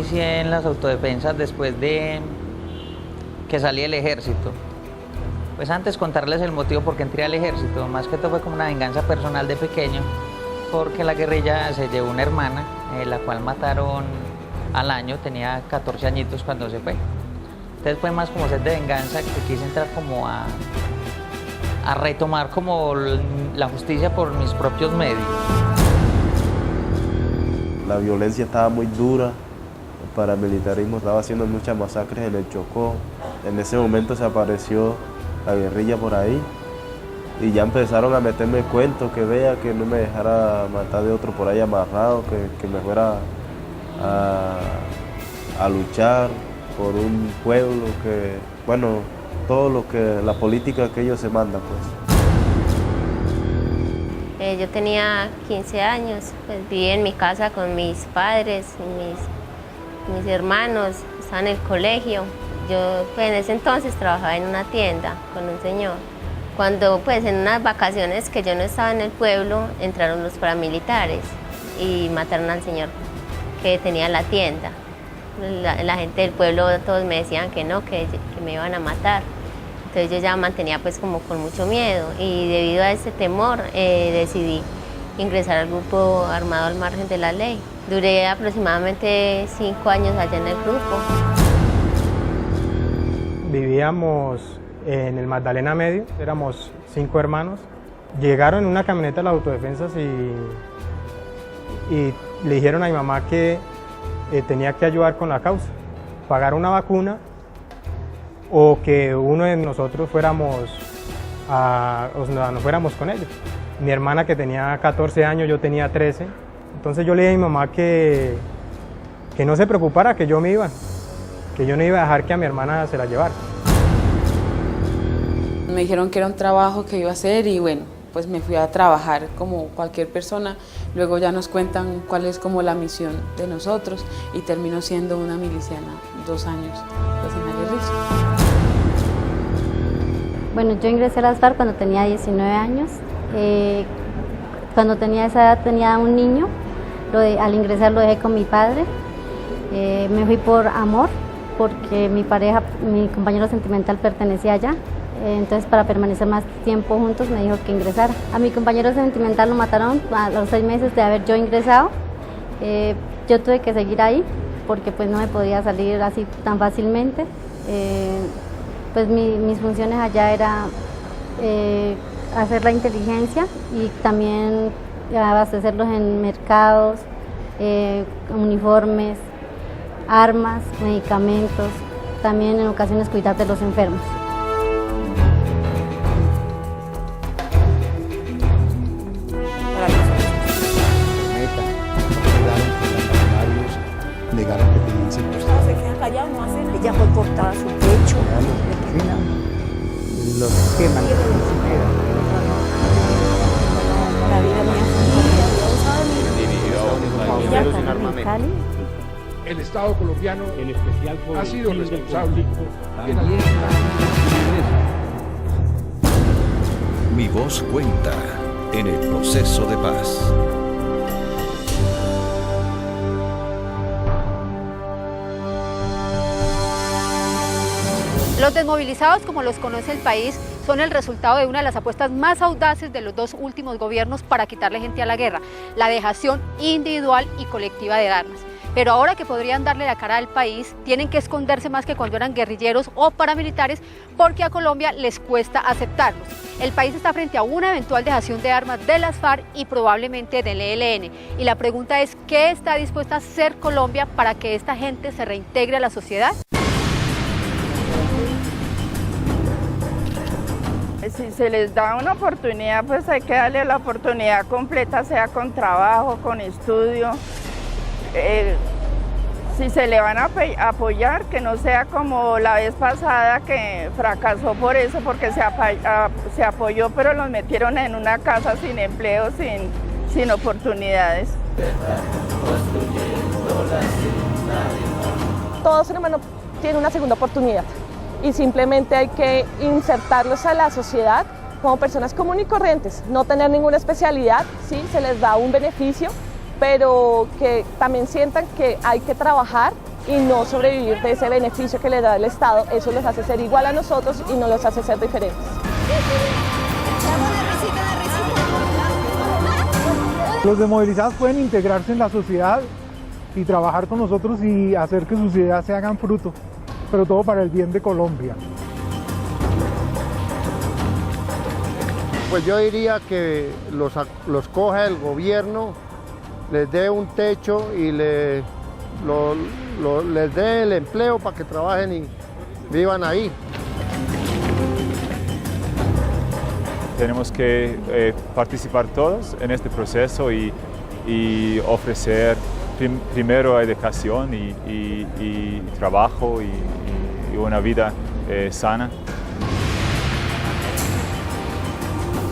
inicié en las autodefensas después de que salí del ejército. Pues antes contarles el motivo por qué entré al ejército, más que todo fue como una venganza personal de pequeño, porque la guerrilla se llevó una hermana, la cual mataron al año, tenía 14 añitos cuando se fue. Entonces fue más como sed de venganza que quise entrar como a retomar como la justicia por mis propios medios. La violencia estaba muy dura, el paramilitarismo estaba haciendo muchas masacres en el Chocó. En ese momento se apareció la guerrilla por ahí y ya empezaron a meterme cuentos, que vea, que no me dejara matar de otro por ahí amarrado, que me fuera a luchar por un pueblo, que, bueno, todo lo que, la política que ellos se mandan, pues. Yo tenía 15 años, pues viví en mi casa con mis padres, mis hermanos, estaba en el colegio. Yo pues, en ese entonces trabajaba en una tienda con un señor. Cuando pues en unas vacaciones que yo no estaba en el pueblo, entraron los paramilitares y mataron al señor que tenía la tienda. La gente del pueblo, todos me decían que no, que me iban a matar. Entonces yo ya mantenía pues como con mucho miedo y debido a ese temor decidí ingresar al grupo armado al margen de la ley. Duré aproximadamente 5 años allá en el grupo. Vivíamos en el Magdalena Medio, éramos 5 hermanos. Llegaron en una camioneta a las autodefensas y le dijeron a mi mamá que tenía que ayudar con la causa, pagar una vacuna o que uno de nosotros fuéramos nos fuéramos con ellos. Mi hermana que tenía 14 años, yo tenía 13, entonces yo le dije a mi mamá que no se preocupara, que yo me iba, que yo no iba a dejar que a mi hermana se la llevara. Me dijeron que era un trabajo que iba a hacer y bueno, pues me fui a trabajar como cualquier persona. Luego ya nos cuentan cuál es como la misión de nosotros y termino siendo una miliciana 2 años pues, en la guerrilla. Bueno, yo ingresé a las FARC cuando tenía 19 años. Cuando tenía esa edad tenía un niño. Al ingresar lo dejé con mi padre. Me fui por amor, porque mi pareja, mi compañero sentimental pertenecía allá. Entonces para permanecer más tiempo juntos me dijo que ingresara. A mi compañero sentimental lo mataron a los 6 meses de haber yo ingresado. Yo tuve que seguir ahí porque pues no me podía salir así tan fácilmente. Pues mis funciones allá era hacer la inteligencia y también abastecerlos en mercados, uniformes, armas, medicamentos, también en ocasiones cuidar de los enfermos. Negaron que tenían secuestrado. Se quedan callados, no hacen. Ella fue cortada a su pecho. Los queman. La vida mía es El Estado colombiano en especial ha sido responsable. Mi voz cuenta en el proceso de paz. Los desmovilizados, como los conoce el país, son el resultado de una de las apuestas más audaces de los 2 últimos gobiernos para quitarle gente a la guerra, la dejación individual y colectiva de armas. Pero ahora que podrían darle la cara al país, tienen que esconderse más que cuando eran guerrilleros o paramilitares, porque a Colombia les cuesta aceptarlos. El país está frente a una eventual dejación de armas de las FARC y probablemente del ELN. Y la pregunta es, ¿qué está dispuesta a hacer Colombia para que esta gente se reintegre a la sociedad? Si se les da una oportunidad, pues hay que darle la oportunidad completa, sea con trabajo, con estudio. Si se le van a apoyar, que no sea como la vez pasada que fracasó por eso, porque se apoyó, pero los metieron en una casa sin empleo, sin oportunidades. Todo ser humano tiene una segunda oportunidad y simplemente hay que insertarlos a la sociedad como personas comunes y corrientes, no tener ninguna especialidad, sí, se les da un beneficio, pero que también sientan que hay que trabajar y no sobrevivir de ese beneficio que le da el Estado. Eso los hace ser igual a nosotros y no los hace ser diferentes. Los desmovilizados pueden integrarse en la sociedad y trabajar con nosotros y hacer que sus ideas se hagan fruto, pero todo para el bien de Colombia. Pues yo diría que los coja el gobierno, les dé un techo y les dé el empleo para que trabajen y vivan ahí. Tenemos que participar todos en este proceso y ofrecer primero educación y trabajo y una vida sana.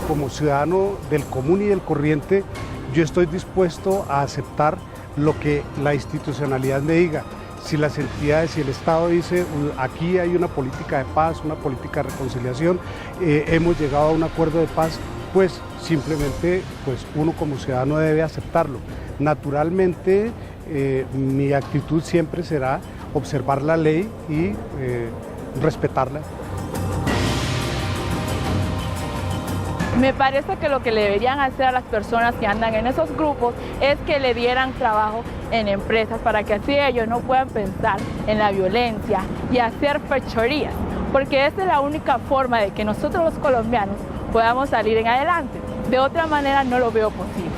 Como ciudadano del común y del corriente, yo estoy dispuesto a aceptar lo que la institucionalidad me diga. Si las entidades, si el Estado dice aquí hay una política de paz, una política de reconciliación, hemos llegado a un acuerdo de paz, pues simplemente uno como ciudadano debe aceptarlo. Naturalmente, mi actitud siempre será observar la ley y respetarla. Me parece que lo que le deberían hacer a las personas que andan en esos grupos es que le dieran trabajo en empresas para que así ellos no puedan pensar en la violencia y hacer fechorías, porque esa es la única forma de que nosotros los colombianos podamos salir en adelante. De otra manera no lo veo posible.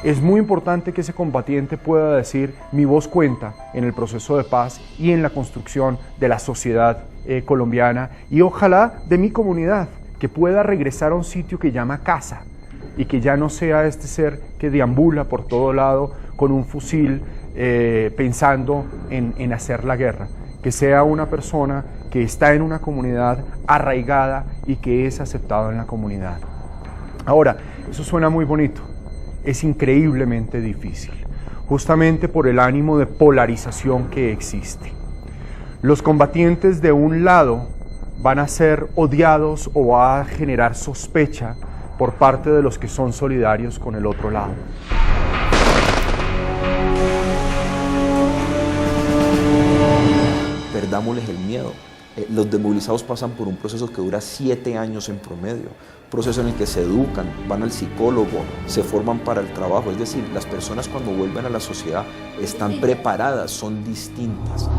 Es muy importante que ese combatiente pueda decir mi voz cuenta en el proceso de paz y en la construcción de la sociedad colombiana y ojalá de mi comunidad, que pueda regresar a un sitio que llama casa y que ya no sea este ser que deambula por todo lado con un fusil pensando en hacer la guerra, que sea una persona que está en una comunidad arraigada y que es aceptado en la comunidad. Ahora, eso suena muy bonito. Es increíblemente difícil, justamente por el ánimo de polarización que existe. Los combatientes de un lado van a ser odiados o va a generar sospecha por parte de los que son solidarios con el otro lado. Perdámosles el miedo. Los desmovilizados pasan por un proceso que dura 7 años en promedio, proceso en el que se educan, van al psicólogo, se forman para el trabajo, es decir, las personas cuando vuelven a la sociedad están preparadas, son distintas.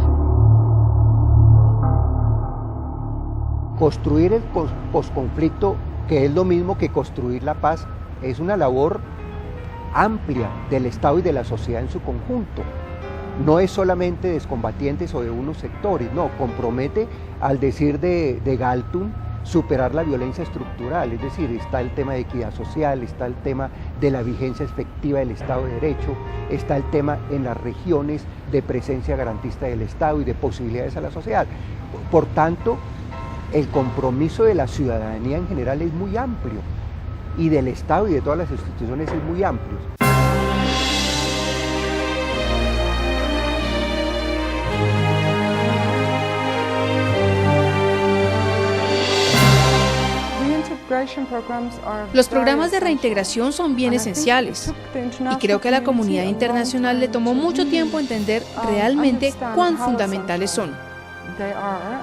Construir el posconflicto, que es lo mismo que construir la paz, es una labor amplia del Estado y de la sociedad en su conjunto. No es solamente de excombatientes o de unos sectores, no, compromete, al decir de Galtung, superar la violencia estructural, es decir, está el tema de equidad social, está el tema de la vigencia efectiva del Estado de Derecho, está el tema en las regiones de presencia garantista del Estado y de posibilidades a la sociedad. Por tanto, el compromiso de la ciudadanía en general es muy amplio y del Estado y de todas las instituciones es muy amplio. Los programas de reintegración son bien esenciales y creo que a la comunidad internacional le tomó mucho tiempo entender realmente cuán fundamentales son.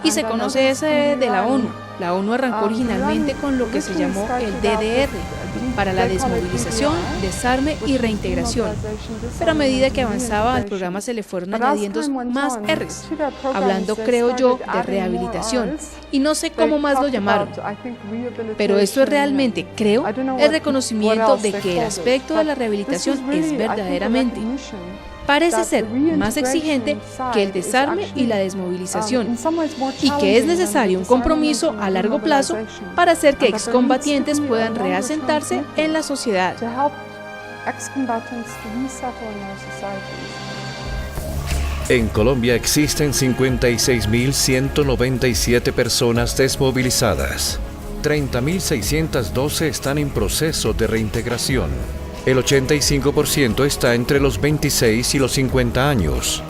Y se conoce ese de la ONU. La ONU arrancó originalmente con lo que se llamó el DDR, para la desmovilización, desarme y reintegración. Pero a medida que avanzaba al programa se le fueron añadiendo más Rs, hablando, creo yo, de rehabilitación. Y no sé cómo más lo llamaron. Pero esto es realmente, creo, el reconocimiento de que el aspecto de la rehabilitación es verdaderamente, parece ser más exigente que el desarme y la desmovilización, y que es necesario un compromiso a largo plazo para hacer que excombatientes puedan reasentarse en la sociedad. En Colombia existen 56.197 personas desmovilizadas. 30.612 están en proceso de reintegración. El 85% está entre los 26 y los 50 años.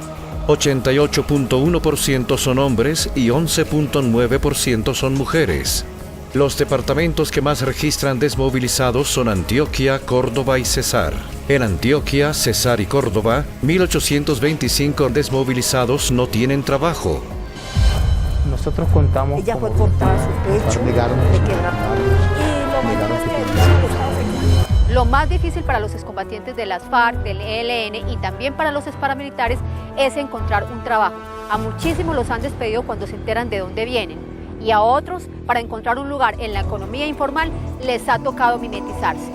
88.1% son hombres y 11.9% son mujeres. Los departamentos que más registran desmovilizados son Antioquia, Córdoba y Cesar. En Antioquia, Cesar y Córdoba, 1.825 desmovilizados no tienen trabajo. Nosotros contamos. Ella fue cortada a su pecho, le quebraron. Lo más difícil para los excombatientes de las FARC, del ELN y también para los paramilitares es encontrar un trabajo. A muchísimos los han despedido cuando se enteran de dónde vienen y a otros, para encontrar un lugar en la economía informal, les ha tocado mimetizarse.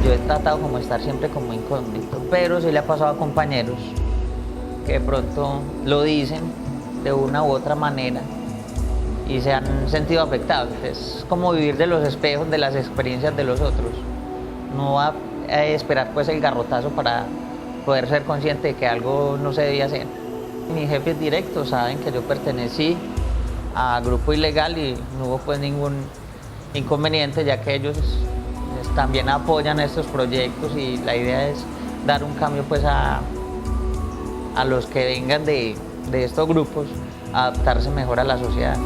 Yo he tratado como estar siempre como incógnito, pero sí le ha pasado a compañeros que de pronto lo dicen de una u otra manera y se han sentido afectados. Es como vivir de los espejos de las experiencias de los otros. No va a esperar pues el garrotazo para poder ser consciente de que algo no se debía hacer. Mis jefes directos saben que yo pertenecí a grupo ilegal y no hubo pues ningún inconveniente, ya que ellos también apoyan estos proyectos y la idea es dar un cambio pues a los que vengan de estos grupos, a adaptarse mejor a la sociedad.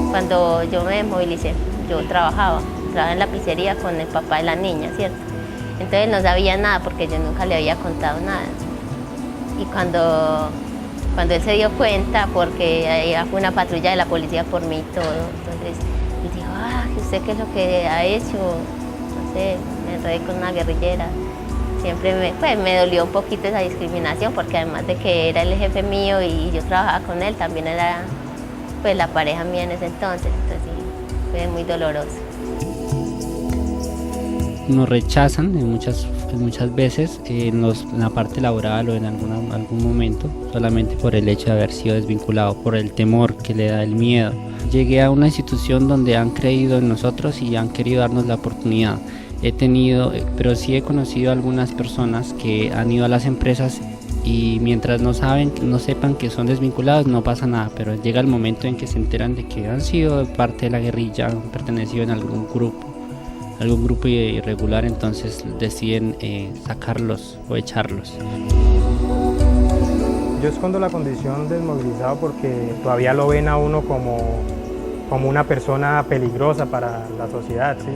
Cuando yo me desmovilicé, yo trabajaba en la pizzería con el papá de la niña, ¿cierto? Entonces no sabía nada porque yo nunca le había contado nada. Y cuando él se dio cuenta, porque ahí fue una patrulla de la policía por mí y todo, entonces él dijo, ¿usted qué es lo que ha hecho? No sé, me enredé con una guerrillera. Siempre me dolió un poquito esa discriminación, porque además de que era el jefe mío y yo trabajaba con él, también era pues la pareja mía en ese entonces sí, fue muy doloroso. Nos rechazan muchas veces en la parte laboral o en algún momento, solamente por el hecho de haber sido desvinculado, por el temor que le da el miedo. Llegué a una institución donde han creído en nosotros y han querido darnos la oportunidad. Pero sí he conocido algunas personas que han ido a las empresas y mientras no sepan que son desvinculados, no pasa nada, pero llega el momento en que se enteran de que han sido parte de la guerrilla, han pertenecido en algún grupo irregular, entonces deciden sacarlos o echarlos. Yo escondo la condición desmovilizado porque todavía lo ven a uno como una persona peligrosa para la sociedad, ¿sí?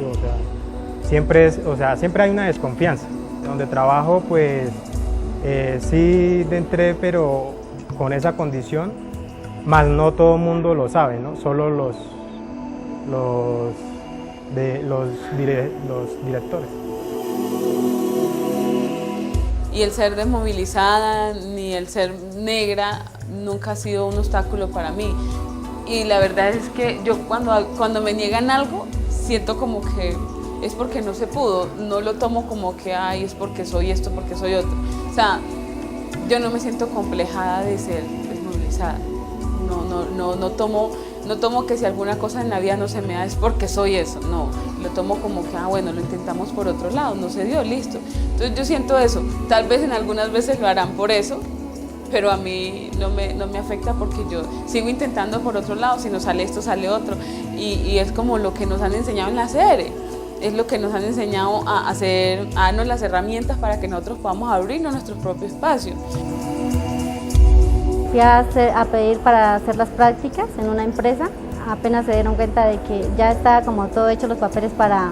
Siempre hay una desconfianza. Donde trabajo, pues sí entré, pero con esa condición, más no todo el mundo lo sabe, ¿no? Solo los directores. Y el ser desmovilizada ni el ser negra nunca ha sido un obstáculo para mí. Y la verdad es que yo cuando me niegan algo, siento como que es porque no se pudo, no lo tomo como que es porque soy esto, porque soy otro. O sea, yo no me siento complejada de ser desmovilizada. No tomo que si alguna cosa en la vida no se me da es porque soy eso, no. Lo tomo como que, bueno, lo intentamos por otro lado, no se dio, listo. Entonces yo siento eso. Tal vez en algunas veces lo harán por eso, pero a mí no me afecta porque yo sigo intentando por otro lado, si no sale esto, sale otro. Y es como lo que nos han enseñado en la serie. Es lo que nos han enseñado a darnos las herramientas para que nosotros podamos abrirnos nuestro propio espacio. Fui a pedir para hacer las prácticas en una empresa, apenas se dieron cuenta de que ya estaba como todo hecho los papeles para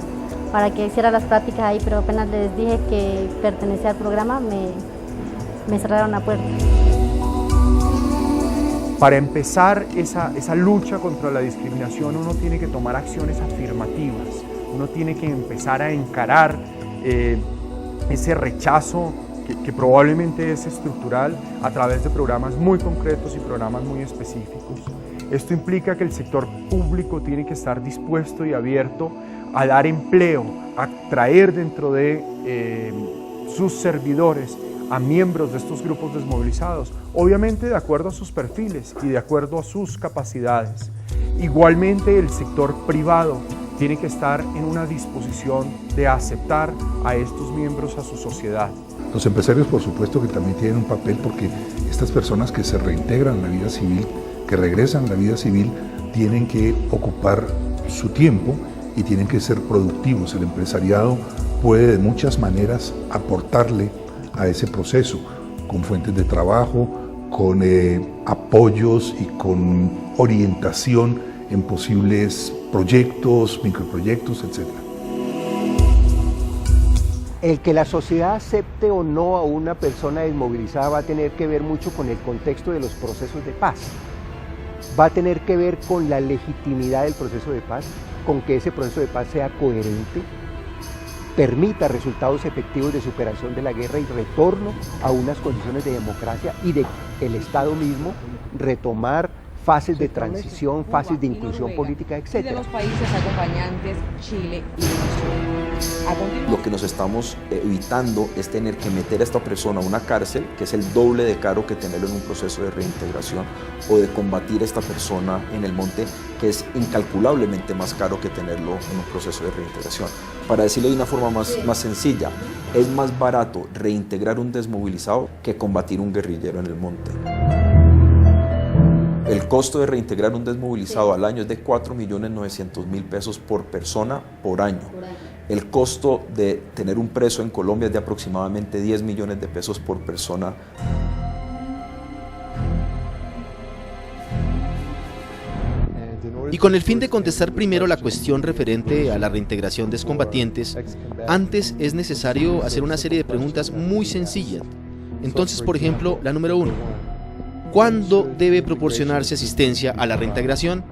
que hiciera las prácticas ahí, pero apenas les dije que pertenecía al programa, me cerraron la puerta. Para empezar esa lucha contra la discriminación, uno tiene que tomar acciones afirmativas. Uno tiene que empezar a encarar ese rechazo que probablemente es estructural a través de programas muy concretos y programas muy específicos. Esto implica que el sector público tiene que estar dispuesto y abierto a dar empleo, a traer dentro de sus servidores a miembros de estos grupos desmovilizados, obviamente de acuerdo a sus perfiles y de acuerdo a sus capacidades. Igualmente el sector privado tiene que estar en una disposición de aceptar a estos miembros a su sociedad. Los empresarios, por supuesto, que también tienen un papel porque estas personas que se reintegran en la vida civil, que regresan a la vida civil, tienen que ocupar su tiempo y tienen que ser productivos. El empresariado puede de muchas maneras aportarle a ese proceso, con fuentes de trabajo, con apoyos y con orientación en posibles proyectos, microproyectos, etc. El que la sociedad acepte o no a una persona desmovilizada va a tener que ver mucho con el contexto de los procesos de paz. Va a tener que ver con la legitimidad del proceso de paz, con que ese proceso de paz sea coherente, permita resultados efectivos de superación de la guerra y retorno a unas condiciones de democracia y de el Estado mismo retomar fases de transición, fases de inclusión política, etc. De los países acompañantes, Chile y Venezuela. Lo que nos estamos evitando es tener que meter a esta persona a una cárcel, que es el doble de caro que tenerlo en un proceso de reintegración, o de combatir a esta persona en el monte, que es incalculablemente más caro que tenerlo en un proceso de reintegración. Para decirlo de una forma más sencilla, es más barato reintegrar un desmovilizado que combatir un guerrillero en el monte. El costo de reintegrar un desmovilizado al año es de 4.900.000 pesos por persona por año. El costo de tener un preso en Colombia es de aproximadamente 10 millones de pesos por persona. Y con el fin de contestar primero la cuestión referente a la reintegración de excombatientes, antes es necesario hacer una serie de preguntas muy sencillas. Entonces, por ejemplo, la número 1. ¿Cuándo debe proporcionarse asistencia a la reintegración?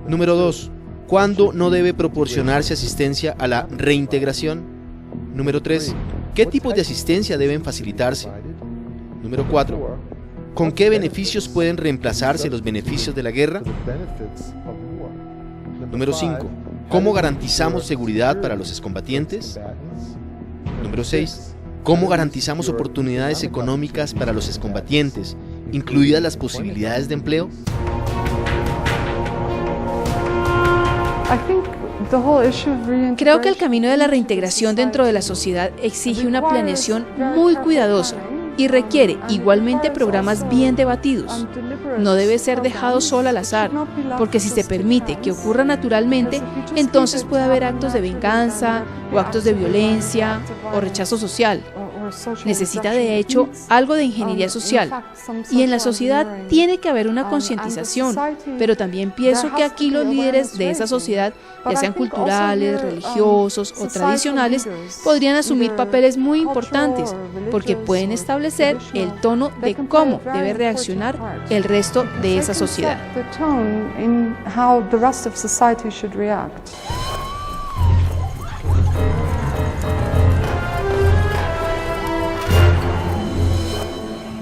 Número 2. ¿Cuándo no debe proporcionarse asistencia a la reintegración? Número 3. ¿Qué tipos de asistencia deben facilitarse? Número 4. ¿Con qué beneficios pueden reemplazarse los beneficios de la guerra? Número 5. ¿Cómo garantizamos seguridad para los excombatientes? Número 6. ¿Cómo garantizamos oportunidades económicas para los excombatientes, incluidas las posibilidades de empleo? Creo que el camino de la reintegración dentro de la sociedad exige una planeación muy cuidadosa y requiere igualmente programas bien debatidos. No debe ser dejado solo al azar, porque si se permite que ocurra naturalmente, entonces puede haber actos de venganza o actos de violencia o rechazo social. Necesita de hecho algo de ingeniería social, y en la sociedad tiene que haber una concientización, pero también pienso que aquí los líderes de esa sociedad, ya sean culturales, religiosos o tradicionales, podrían asumir papeles muy importantes, porque pueden establecer el tono de cómo debe reaccionar el resto de esa sociedad.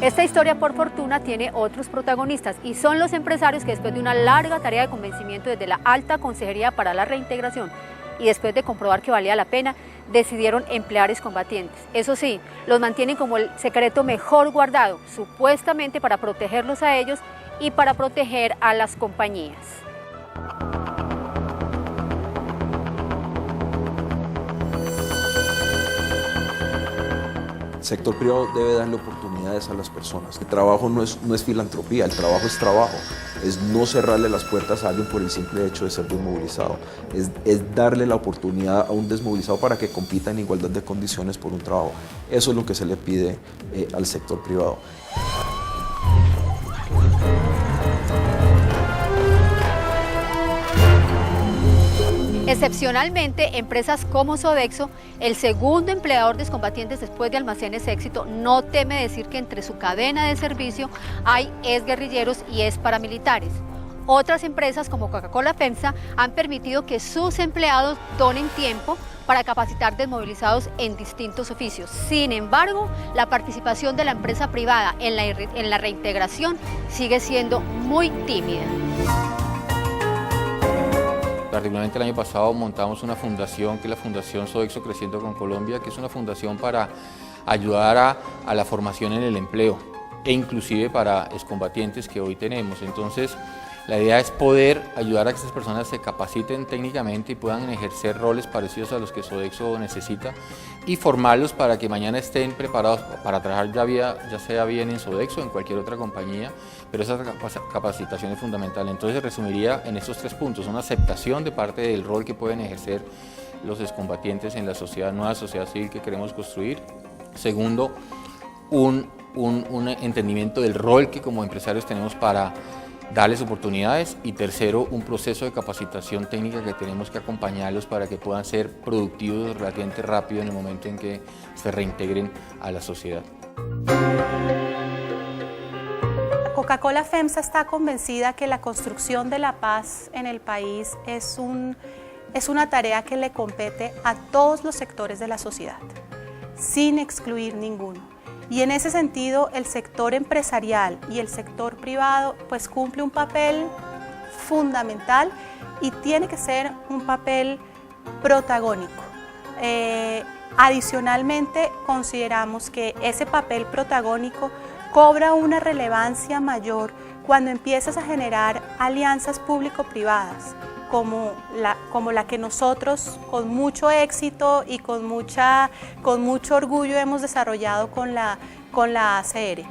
Esta historia, por fortuna, tiene otros protagonistas y son los empresarios que después de una larga tarea de convencimiento desde la Alta Consejería para la Reintegración y después de comprobar que valía la pena, decidieron emplear excombatientes. Eso sí, los mantienen como el secreto mejor guardado, supuestamente para protegerlos a ellos y para proteger a las compañías. El sector privado debe darle oportunidades a las personas. El trabajo no es filantropía, el trabajo es trabajo. Es no cerrarle las puertas a alguien por el simple hecho de ser desmovilizado. Es darle la oportunidad a un desmovilizado para que compita en igualdad de condiciones por un trabajo. Eso es lo que se le pide al sector privado. Excepcionalmente, empresas como Sodexo, el segundo empleador de excombatientes después de Almacenes Éxito, no teme decir que entre su cadena de servicio hay exguerrilleros y exparamilitares. Otras empresas como Coca-Cola FEMSA han permitido que sus empleados donen tiempo para capacitar desmovilizados en distintos oficios. Sin embargo, la participación de la empresa privada en la reintegración sigue siendo muy tímida. Particularmente el año pasado montamos una fundación que es la Fundación Sodexo Creciendo con Colombia, que es una fundación para ayudar a la formación en el empleo e inclusive para excombatientes que hoy tenemos. Entonces, la idea es poder ayudar a que estas personas se capaciten técnicamente y puedan ejercer roles parecidos a los que Sodexo necesita y formarlos para que mañana estén preparados para trabajar ya sea bien en Sodexo o en cualquier otra compañía, pero esa capacitación es fundamental. Entonces resumiría en estos 3 puntos: una aceptación de parte del rol que pueden ejercer los excombatientes en la sociedad, nueva sociedad civil que queremos construir. Segundo, un un entendimiento del rol que como empresarios tenemos para darles oportunidades, y tercero, un proceso de capacitación técnica que tenemos que acompañarlos para que puedan ser productivos relativamente rápido en el momento en que se reintegren a la sociedad. Coca-Cola FEMSA está convencida que la construcción de la paz en el país es una tarea que le compete a todos los sectores de la sociedad, sin excluir ninguno. Y en ese sentido, el sector empresarial y el sector privado pues cumple un papel fundamental y tiene que ser un papel protagónico. Adicionalmente, consideramos que ese papel protagónico cobra una relevancia mayor cuando empiezas a generar alianzas público-privadas, como la que nosotros con mucho éxito y con mucho orgullo hemos desarrollado con la ACR.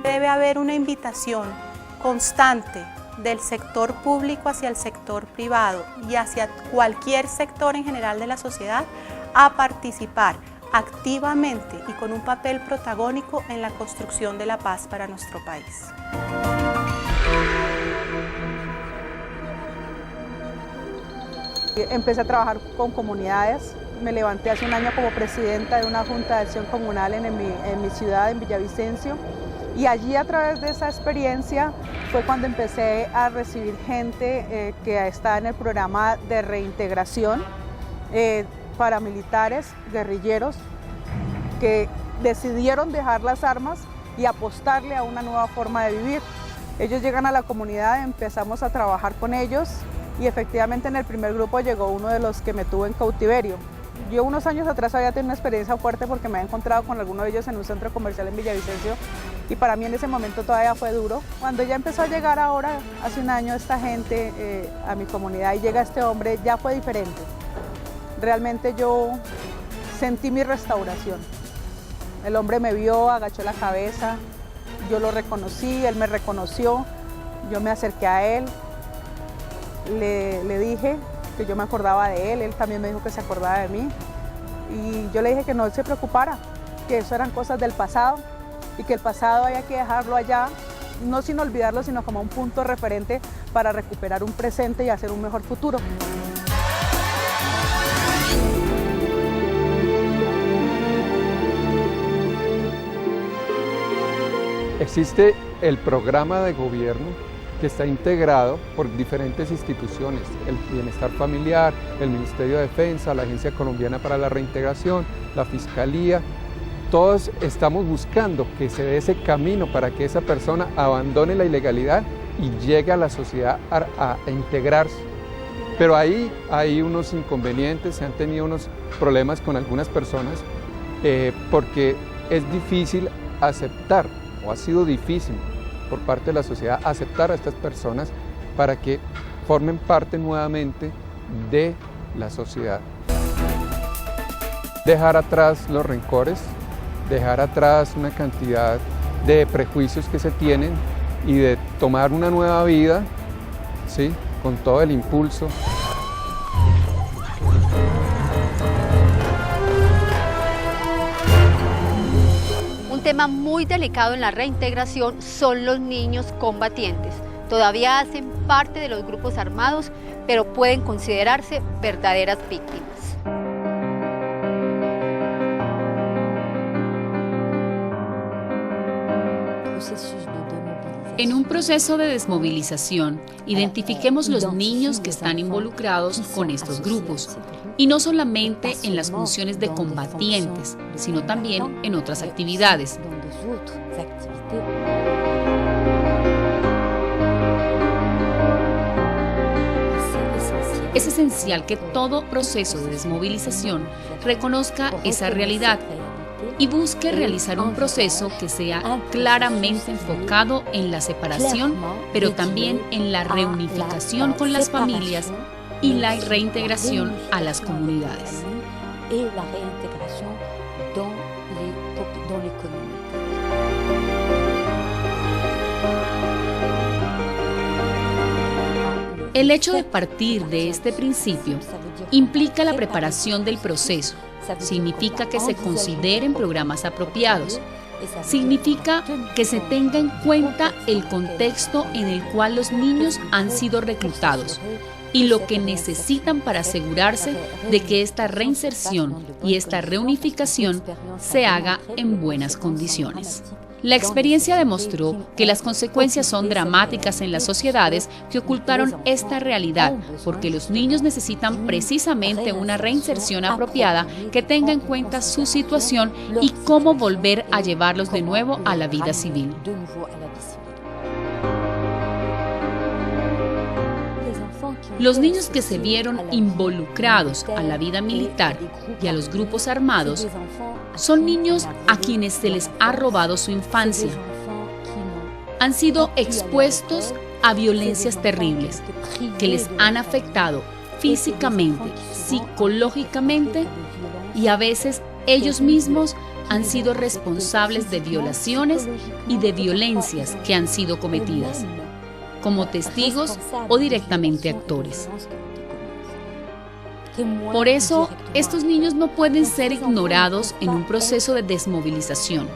Debe haber una invitación constante del sector público hacia el sector privado y hacia cualquier sector en general de la sociedad a participar activamente y con un papel protagónico en la construcción de la paz para nuestro país. Empecé a trabajar con comunidades, me levanté hace un año como presidenta de una junta de acción comunal en mi ciudad, en Villavicencio, y allí a través de esa experiencia fue cuando empecé a recibir gente que está en el programa de reintegración, paramilitares, guerrilleros, que decidieron dejar las armas y apostarle a una nueva forma de vivir. Ellos llegan a la comunidad, empezamos a trabajar con ellos y efectivamente en el primer grupo llegó uno de los que me tuvo en cautiverio. Yo unos años atrás había tenido una experiencia fuerte porque me había encontrado con alguno de ellos en un centro comercial en Villavicencio y para mí en ese momento todavía fue duro. Cuando ya empezó a llegar ahora, hace un año, esta gente a mi comunidad y llega este hombre, ya fue diferente. Realmente yo sentí mi restauración. El hombre me vio, agachó la cabeza, yo lo reconocí, él me reconoció, yo me acerqué a él, le dije que yo me acordaba de él, él también me dijo que se acordaba de mí y yo le dije que no se preocupara, que eso eran cosas del pasado y que el pasado había que dejarlo allá, no sin olvidarlo, sino como un punto referente para recuperar un presente y hacer un mejor futuro. Existe el programa de gobierno que está integrado por diferentes instituciones, el Bienestar Familiar, el Ministerio de Defensa, la Agencia Colombiana para la Reintegración, la Fiscalía. Todos estamos buscando que se dé ese camino para que esa persona abandone la ilegalidad y llegue a la sociedad a integrarse. Pero ahí hay unos inconvenientes, se han tenido unos problemas con algunas personas porque es difícil aceptar, o ha sido difícil por parte de la sociedad aceptar a estas personas para que formen parte nuevamente de la sociedad. Dejar atrás los rencores, dejar atrás una cantidad de prejuicios que se tienen y de tomar una nueva vida, ¿sí?, con todo el impulso. Un tema muy delicado en la reintegración son los niños combatientes. Todavía hacen parte de los grupos armados, pero pueden considerarse verdaderas víctimas. En un proceso de desmovilización, identifiquemos los niños que están involucrados con estos grupos, y no solamente en las funciones de combatientes, sino también en otras actividades. Es esencial que todo proceso de desmovilización reconozca esa realidad y busque realizar un proceso que sea claramente enfocado en la separación, pero también en la reunificación con las familias y la reintegración a las comunidades. El hecho de partir de este principio implica la preparación del proceso. Significa que se consideren programas apropiados, significa que se tenga en cuenta el contexto en el cual los niños han sido reclutados y lo que necesitan para asegurarse de que esta reinserción y esta reunificación se haga en buenas condiciones. La experiencia demostró que las consecuencias son dramáticas en las sociedades que ocultaron esta realidad, porque los niños necesitan precisamente una reinserción apropiada que tenga en cuenta su situación y cómo volver a llevarlos de nuevo a la vida civil. Los niños que se vieron involucrados a la vida militar y a los grupos armados son niños a quienes se les ha robado su infancia. Han sido expuestos a violencias terribles que les han afectado físicamente, psicológicamente y a veces ellos mismos han sido responsables de violaciones y de violencias que han sido cometidas, como testigos o directamente actores. Por eso, estos niños no pueden ser ignorados en un proceso de desmovilización.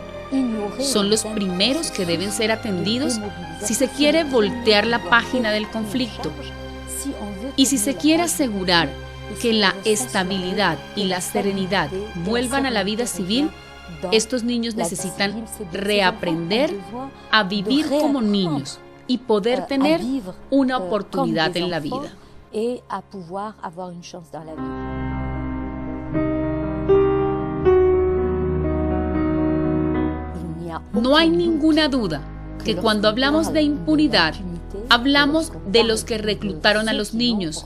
Son los primeros que deben ser atendidos si se quiere voltear la página del conflicto y si se quiere asegurar que la estabilidad y la serenidad vuelvan a la vida civil. Estos niños necesitan reaprender a vivir como niños y poder tener una oportunidad en la vida. No hay ninguna duda que cuando hablamos de impunidad, hablamos de los que reclutaron a los niños,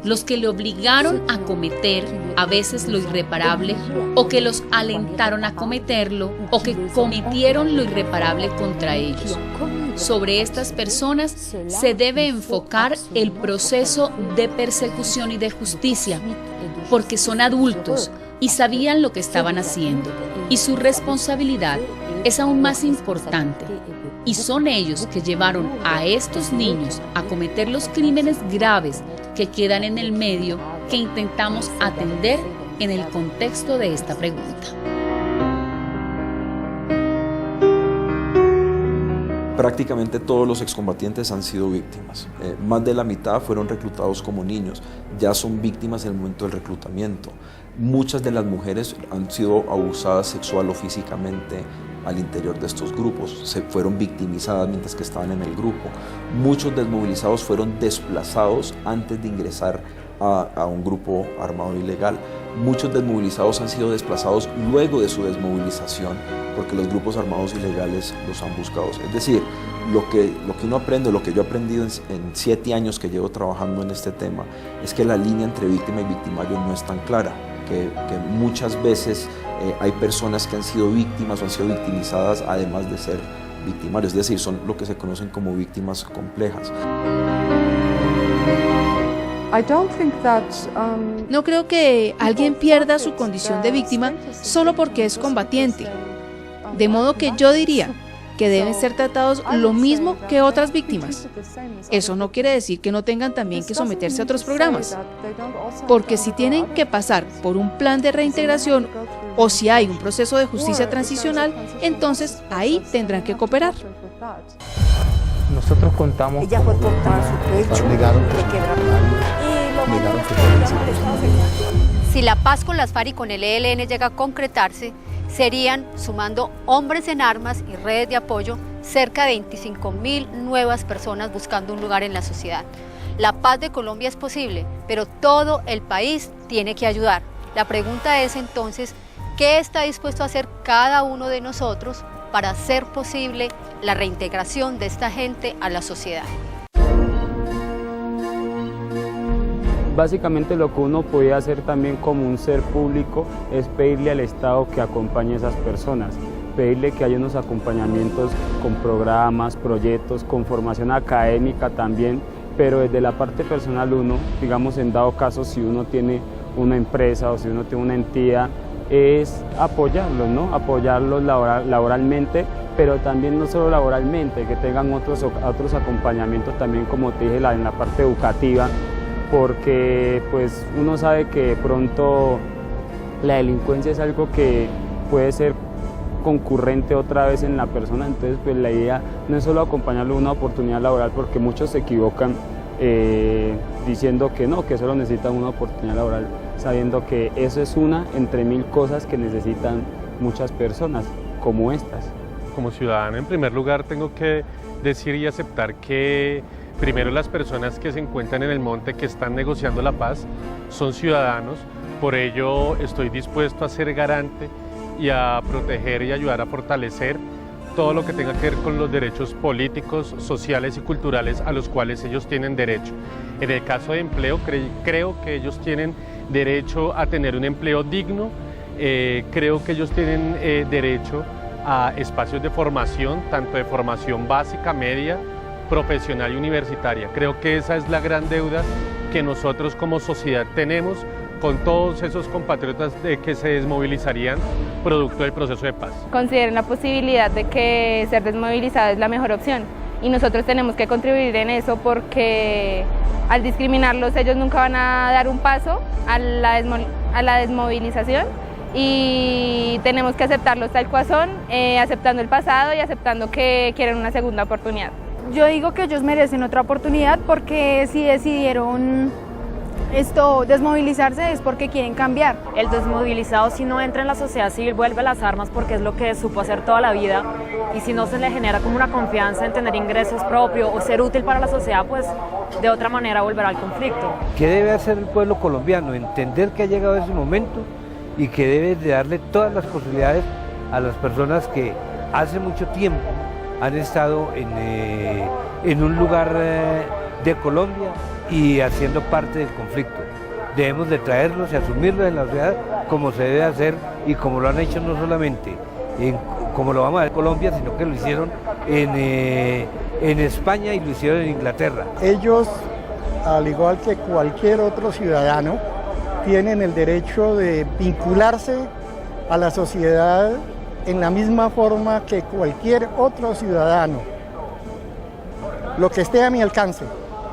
los que le obligaron a cometer a veces lo irreparable, o que los alentaron a cometerlo, o que cometieron lo irreparable contra ellos. Sobre estas personas se debe enfocar el proceso de persecución y de justicia, porque son adultos y sabían lo que estaban haciendo, y su responsabilidad es aún más importante. Y son ellos que llevaron a estos niños a cometer los crímenes graves que quedan en el medio que intentamos atender en el contexto de esta pregunta. Prácticamente todos los excombatientes han sido víctimas. Más de la mitad fueron reclutados como niños, ya son víctimas en el momento del reclutamiento. Muchas de las mujeres han sido abusadas sexual o físicamente al interior de estos grupos, se fueron victimizadas mientras que estaban en el grupo. Muchos desmovilizados fueron desplazados antes de ingresar a un grupo armado ilegal. Muchos desmovilizados han sido desplazados luego de su desmovilización porque los grupos armados ilegales los han buscado. Es decir, lo que uno aprende, lo que yo he aprendido en 7 años que llevo trabajando en este tema, es que la línea entre víctima y victimario no es tan clara, que muchas veces hay personas que han sido víctimas o han sido victimizadas además de ser victimarios, es decir, son lo que se conocen como víctimas complejas. No creo que alguien pierda su condición de víctima solo porque es combatiente. De modo que yo diría que deben ser tratados lo mismo que otras víctimas. Eso no quiere decir que no tengan también que someterse a otros programas, porque si tienen que pasar por un plan de reintegración o si hay un proceso de justicia transicional, entonces ahí tendrán que cooperar. Nosotros contamos Ella fue cortada a su pecho, le quebraron Si la paz con las FARC y con el ELN llega a concretarse, serían, sumando hombres en armas y redes de apoyo, cerca de 25.000 nuevas personas buscando un lugar en la sociedad. La paz de Colombia es posible, pero todo el país tiene que ayudar. La pregunta es entonces, ¿qué está dispuesto a hacer cada uno de nosotros para hacer posible la reintegración de esta gente a la sociedad? Básicamente lo que uno podía hacer también como un ser público es pedirle al Estado que acompañe a esas personas, pedirle que haya unos acompañamientos con programas, proyectos, con formación académica también, pero desde la parte personal uno, digamos en dado caso si uno tiene una empresa o si uno tiene una entidad, es apoyarlos, ¿no? Apoyarlos laboralmente, pero también no solo laboralmente, que tengan otros acompañamientos también, como te dije, en la parte educativa, porque pues uno sabe que de pronto la delincuencia es algo que puede ser concurrente otra vez en la persona. Entonces pues la idea no es solo acompañarlo a una oportunidad laboral, porque muchos se equivocan diciendo que no, que solo necesitan una oportunidad laboral, sabiendo que eso es una entre 1000 cosas que necesitan muchas personas como estas. Como ciudadano, en primer lugar, tengo que decir y aceptar que primero las personas que se encuentran en el monte, que están negociando la paz, son ciudadanos. Por ello estoy dispuesto a ser garante y a proteger y ayudar a fortalecer todo lo que tenga que ver con los derechos políticos, sociales y culturales a los cuales ellos tienen derecho. En el caso de empleo, creo que ellos tienen derecho a tener un empleo digno, creo que ellos tienen derecho a espacios de formación, tanto de formación básica, media, profesional y universitaria. Creo que esa es la gran deuda que nosotros como sociedad tenemos con todos esos compatriotas que se desmovilizarían producto del proceso de paz. Consideren la posibilidad de que ser desmovilizado es la mejor opción y nosotros tenemos que contribuir en eso, porque al discriminarlos ellos nunca van a dar un paso a la desmovilización y tenemos que aceptarlos tal cual son, aceptando el pasado y aceptando que quieren una segunda oportunidad. Yo digo que ellos merecen otra oportunidad, porque si decidieron desmovilizarse es porque quieren cambiar. El desmovilizado, si no entra en la sociedad civil, vuelve a las armas porque es lo que supo hacer toda la vida, y si no se le genera como una confianza en tener ingresos propios o ser útil para la sociedad, pues de otra manera volverá al conflicto. ¿Qué debe hacer el pueblo colombiano? Entender que ha llegado ese momento y que debe de darle todas las posibilidades a las personas que hace mucho tiempo han estado en un lugar de Colombia y haciendo parte del conflicto. Debemos de traerlos y asumirlos en la sociedad como se debe hacer y como lo han hecho no solamente como lo vamos a hacer en Colombia, sino que lo hicieron en España y lo hicieron en Inglaterra. Ellos, al igual que cualquier otro ciudadano, tienen el derecho de vincularse a la sociedad en la misma forma que cualquier otro ciudadano. Lo que esté a mi alcance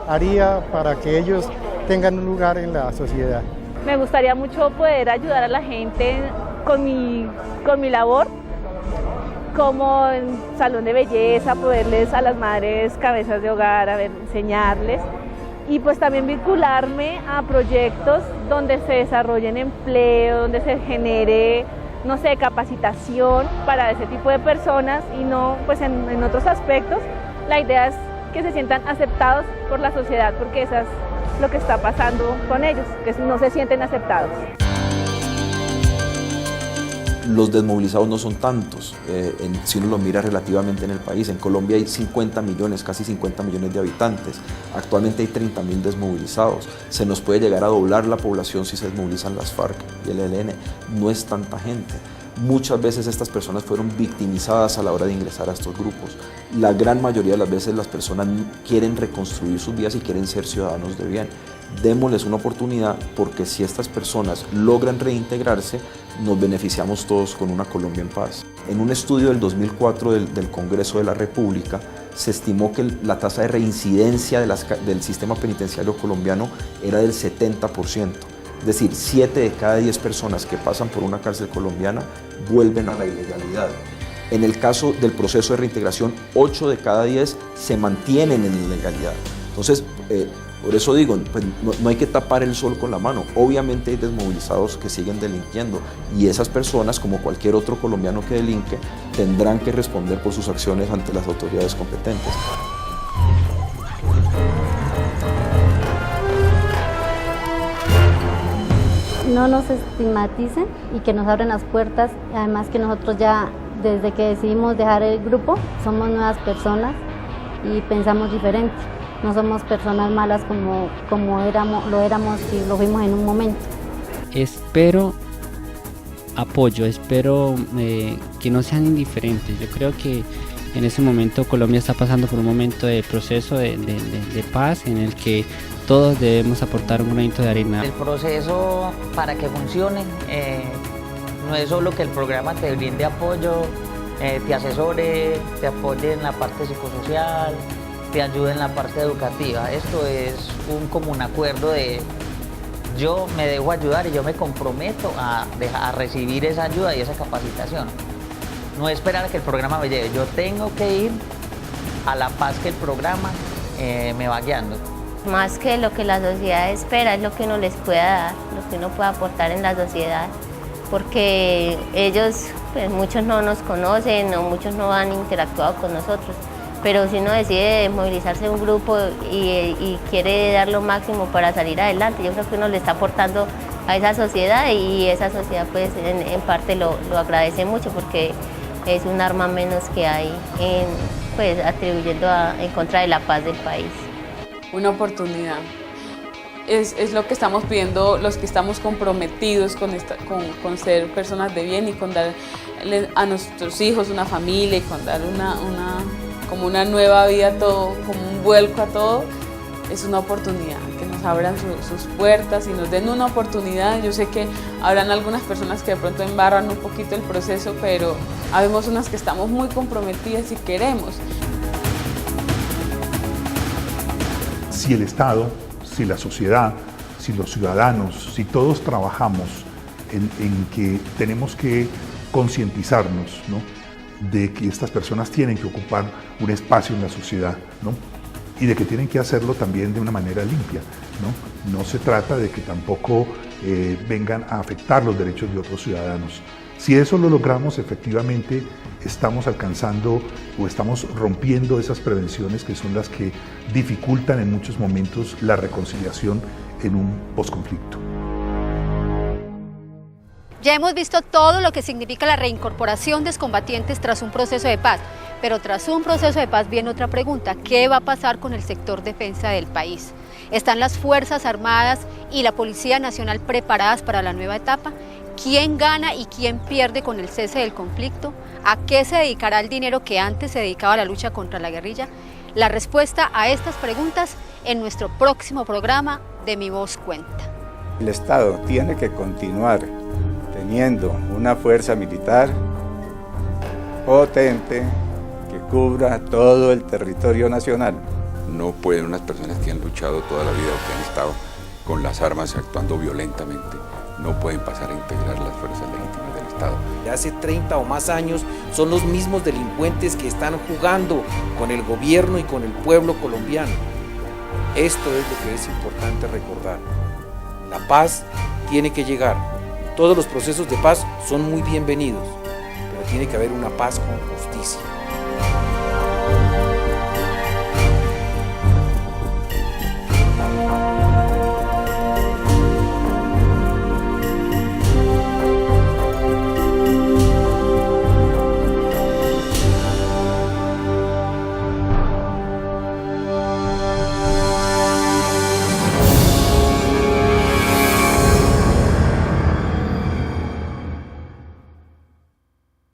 haría para que ellos tengan un lugar en la sociedad. Me gustaría mucho poder ayudar a la gente con mi labor, como en salón de belleza, poderles a las madres cabezas de hogar, enseñarles, y pues también vincularme a proyectos donde se desarrollen empleo, donde se genere, no sé, capacitación para ese tipo de personas, y no pues en otros aspectos. La idea es que se sientan aceptados por la sociedad, porque eso es lo que está pasando con ellos, que no se sienten aceptados. Los desmovilizados no son tantos, si uno lo mira relativamente en el país. En Colombia hay 50 millones, casi 50 millones de habitantes. Actualmente hay 30.000 desmovilizados. Se nos puede llegar a doblar la población si se desmovilizan las FARC y el ELN. No es tanta gente. Muchas veces estas personas fueron victimizadas a la hora de ingresar a estos grupos. La gran mayoría de las veces las personas quieren reconstruir sus vidas y quieren ser ciudadanos de bien. Démosles una oportunidad, porque si estas personas logran reintegrarse, nos beneficiamos todos con una Colombia en paz. En un estudio del 2004 del Congreso de la República, se estimó que la tasa de reincidencia del sistema penitenciario colombiano era del 70%. Es decir, 7 de cada 10 personas que pasan por una cárcel colombiana vuelven a la ilegalidad. En el caso del proceso de reintegración, 8 de cada 10 se mantienen en la ilegalidad. Entonces, por eso digo, pues, no hay que tapar el sol con la mano. Obviamente hay desmovilizados que siguen delinquiendo, y esas personas, como cualquier otro colombiano que delinque, tendrán que responder por sus acciones ante las autoridades competentes. No nos estigmaticen y que nos abren las puertas. Además que nosotros ya, desde que decidimos dejar el grupo, somos nuevas personas y pensamos diferente. No somos personas malas como lo éramos y lo fuimos en un momento. Espero apoyo, espero que no sean indiferentes. Yo creo que en ese momento Colombia está pasando por un momento de proceso de paz, en el que todos debemos aportar un granito de arena. El proceso, para que funcione, no es solo que el programa te brinde apoyo, te asesore, te apoye en la parte psicosocial, te ayude en la parte educativa. Esto es un común acuerdo de yo me dejo ayudar y yo me comprometo a recibir esa ayuda y esa capacitación. no esperar a que el programa me lleve, yo tengo que ir a la paz que el programa me va guiando. Más que lo que la sociedad espera, es lo que uno les pueda dar, lo que uno puede aportar en la sociedad, porque ellos, pues muchos no nos conocen o muchos no han interactuado con nosotros, pero si uno decide movilizarse en un grupo y quiere dar lo máximo para salir adelante, yo creo que uno le está aportando a esa sociedad y esa sociedad pues en parte lo agradece mucho porque es un arma menos que hay pues atribuyendo en contra de la paz del país. Una oportunidad. Es lo que estamos pidiendo los que estamos comprometidos con ser personas de bien y con dar a nuestros hijos una familia y con dar como una nueva vida a todo, como un vuelco a todo. Es una oportunidad, que nos abran sus puertas y nos den una oportunidad. Yo sé que habrán algunas personas que de pronto embarran un poquito el proceso, pero habemos unas que estamos muy comprometidas y queremos. Si el Estado, si la sociedad, si los ciudadanos, si todos trabajamos en que tenemos que concientizarnos, ¿no?, de que estas personas tienen que ocupar un espacio en la sociedad, ¿no?, y de que tienen que hacerlo también de una manera limpia, ¿no? No se trata de que tampoco vengan a afectar los derechos de otros ciudadanos. Si eso lo logramos, efectivamente estamos alcanzando o estamos rompiendo esas prevenciones que son las que dificultan en muchos momentos la reconciliación en un posconflicto. Ya hemos visto todo lo que significa la reincorporación de excombatientes tras un proceso de paz, pero tras un proceso de paz viene otra pregunta: ¿qué va a pasar con el sector defensa del país? ¿Están las Fuerzas Armadas y la Policía Nacional preparadas para la nueva etapa? ¿Quién gana y quién pierde con el cese del conflicto? ¿A qué se dedicará el dinero que antes se dedicaba a la lucha contra la guerrilla? La respuesta a estas preguntas en nuestro próximo programa de Mi Voz Cuenta. El Estado tiene que continuar teniendo una fuerza militar potente que cubra todo el territorio nacional. No pueden unas personas que han luchado toda la vida o que han estado con las armas actuando violentamente, no pueden pasar a integrar las fuerzas legítimas del Estado. De hace 30 o más años son los mismos delincuentes que están jugando con el gobierno y con el pueblo colombiano. Esto es lo que es importante recordar. La paz tiene que llegar. Todos los procesos de paz son muy bienvenidos, pero tiene que haber una paz con justicia.